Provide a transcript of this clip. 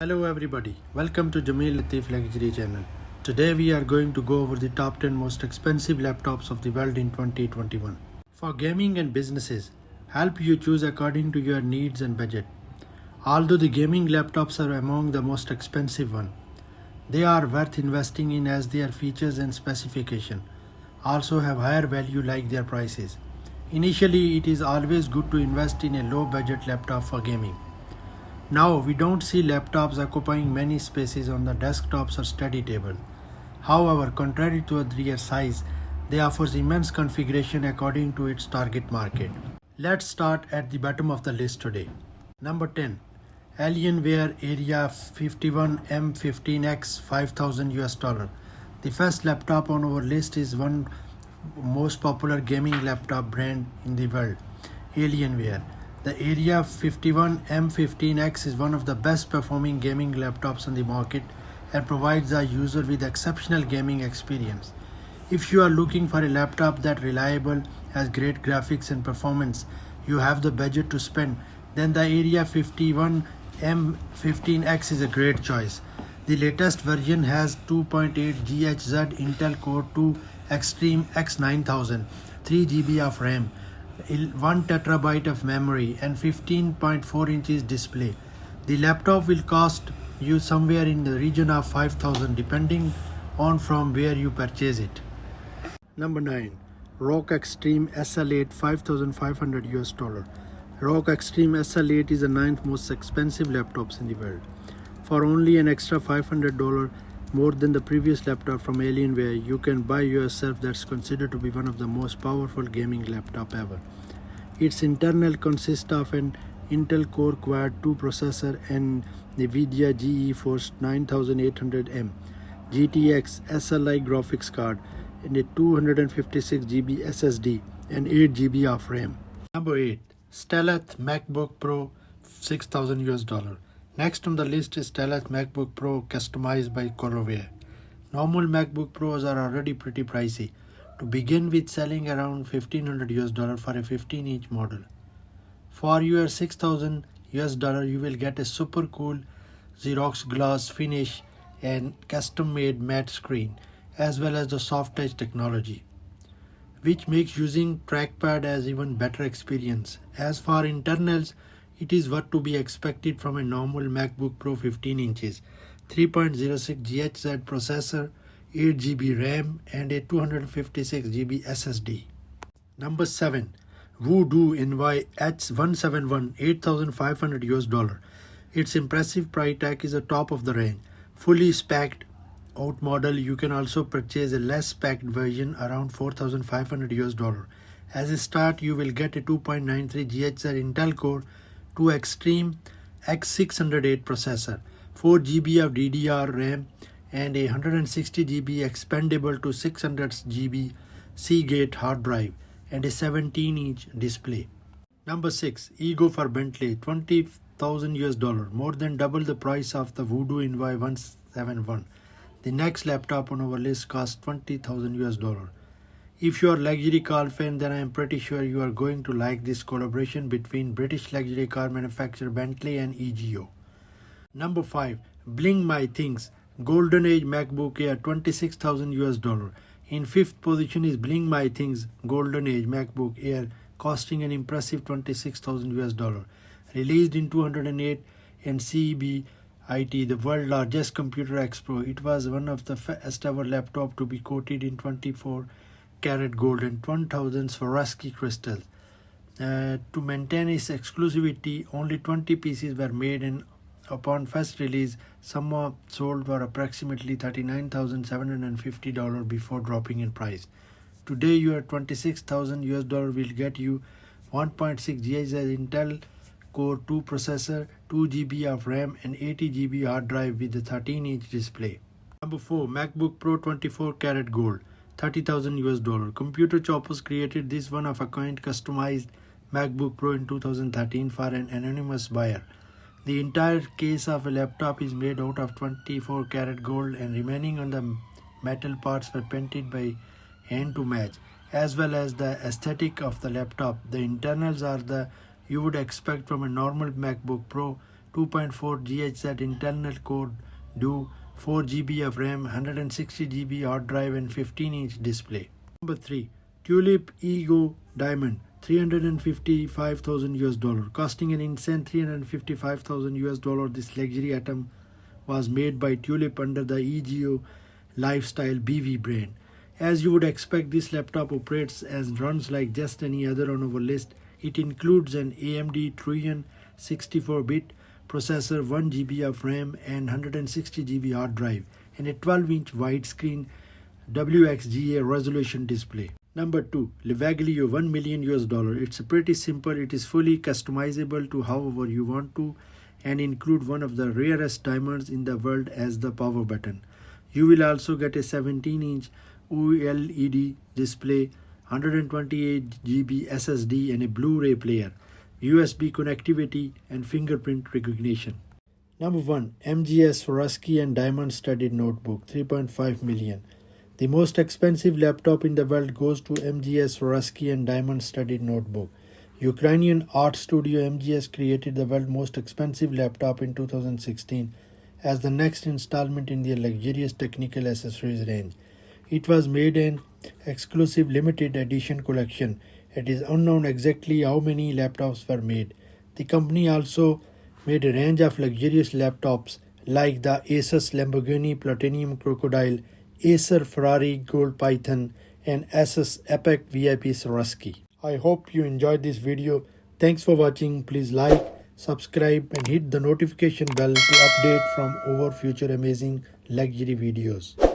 Hello everybody, welcome to Jameel Latif Luxury channel. Today we are going to go over the top 10 most expensive laptops of the world in 2021. For gaming and businesses, help you choose according to your needs and budget. Although the gaming laptops are among the most expensive one, they are worth investing in as their features and specification also have higher value like their prices. Initially, it is always good to invest in a low budget laptop for gaming. Now, we don't see laptops occupying many spaces on the desktops or study table. However, contrary to their size, they offer immense configuration according to its target market. Let's start at the bottom of the list today. Number 10. Alienware Area 51 M15X 5000 US dollar. The first laptop on our list is one most popular gaming laptop brand in the world, Alienware. The Area 51 M15X is one of the best performing gaming laptops on the market and provides a user with exceptional gaming experience. If you are looking for a laptop that reliable, has great graphics and performance, you have the budget to spend, then the Area 51 M15X is a great choice. The latest version has 2.8 GHz Intel Core 2 Extreme X9000, 3 GB of RAM, 1 terabyte of memory and 15.4 inches display. The laptop will cost you somewhere in the region of 5000 depending on from where you purchase it. Number 9. ROG Extreme SL8 5500 US dollar. ROG Extreme SL8 is the 9th most expensive laptops in the world. For only an extra $500 more than the previous laptop from Alienware, you can buy yourself that's considered to be one of the most powerful gaming laptop ever. Its internal consists of an Intel Core Quad 2 processor and NVIDIA GeForce 9800M GTX SLI graphics card and a 256 GB SSD and 8 GB of RAM. Number 8. Stealth MacBook Pro 6000 US dollar. Next on the list is Stealth MacBook Pro customized by Colorware. Normal MacBook Pros are already pretty pricey, to begin with selling around 1500 US dollar for a 15-inch model. For your 6000 US dollar, you will get a super cool Xerox gloss finish and custom made matte screen, as well as the soft touch technology, which makes using trackpad as even better experience. As for internals, it is what to be expected from a normal MacBook Pro 15 inches, 3.06 GHz processor, 8 GB RAM and a 256 GB SSD. Number 7. Voodoo Envy H171 8500 US dollar. Its impressive price tag is the top of the range. Fully spec'd out model, you can also purchase a less spec'd version around 4500 US dollar. As a start, you will get a 2.93 GHz Intel Core 2 Extreme X608 processor, 4 GB of DDR RAM and a 160 GB expandable to 600 GB Seagate hard drive and a 17-inch display. Number 6. Ego for Bentley 20,000 US dollar, more than double the price of the Voodoo Envy 171. The next laptop on our list costs 20,000 US dollar. If you are a luxury car fan, then I am pretty sure you are going to like this collaboration between British luxury car manufacturer Bentley and EGO. Number 5. Bling My Things Golden Age MacBook Air 26,000 US dollar. In 5th position is Bling My Things Golden Age MacBook Air, costing an impressive 26,000 US dollar. Released in 2008 and CEBIT, the world's largest computer expo, it was one of the first ever laptop to be coated in 24 karat gold and 1000 Swarovski crystals. To maintain its exclusivity, only 20 pieces were made, and upon first release, some were sold for approximately $39,750 before dropping in price. Today, your 26,000 US dollar will get you 1.6 GHz Intel Core 2 processor, 2 GB of RAM and 80 GB hard drive with a 13-inch display. Number 4. MacBook Pro 24 karat gold, 30,000 US dollar. Computer Choppers created this one-of-a-kind customized MacBook Pro in 2013 for an anonymous buyer. The entire case of a laptop is made out of 24 karat gold, and remaining on the metal parts were painted by hand to match, as well as the aesthetic of the laptop. The internals are the you would expect from a normal MacBook Pro 2.4 GHz internal core, do 4 GB of RAM, 160 GB hard drive and 15-inch display. Number 3. Tulip Ego Diamond, $355,000, costing an insane $355,000. This luxury item was made by Tulip under the Ego Lifestyle BV brand. As you would expect, this laptop operates and runs like just any other on our list. It includes an AMD Tron 64-bit processor, 1 GB of RAM and 160 GB hard drive, and a 12-inch widescreen WXGA resolution display. Number 2. Livaglio, $1 million. It's pretty simple. It is fully customizable to however you want to and include one of the rarest diamonds in the world as the power button. You will also get a 17-inch OLED display, 128 GB SSD and a Blu-ray player, USB connectivity and fingerprint recognition. Number 1. MGS Swarovski and Diamond Studded Notebook, $3.5 million. The most expensive laptop in the world goes to MGS Swarovski and Diamond Studded Notebook. Ukrainian art studio MGS created the world's most expensive laptop in 2016 as the next installment in their luxurious technical accessories range. It was made an exclusive limited edition collection. It is unknown exactly how many laptops were made. The company also made a range of luxurious laptops like the Asus Lamborghini Platinum Crocodile, Acer Ferrari Gold Python, and Asus Epic VIP Swarovski. I hope you enjoyed this video. Thanks for watching. Please like, subscribe and hit the notification bell to update from our future amazing luxury videos.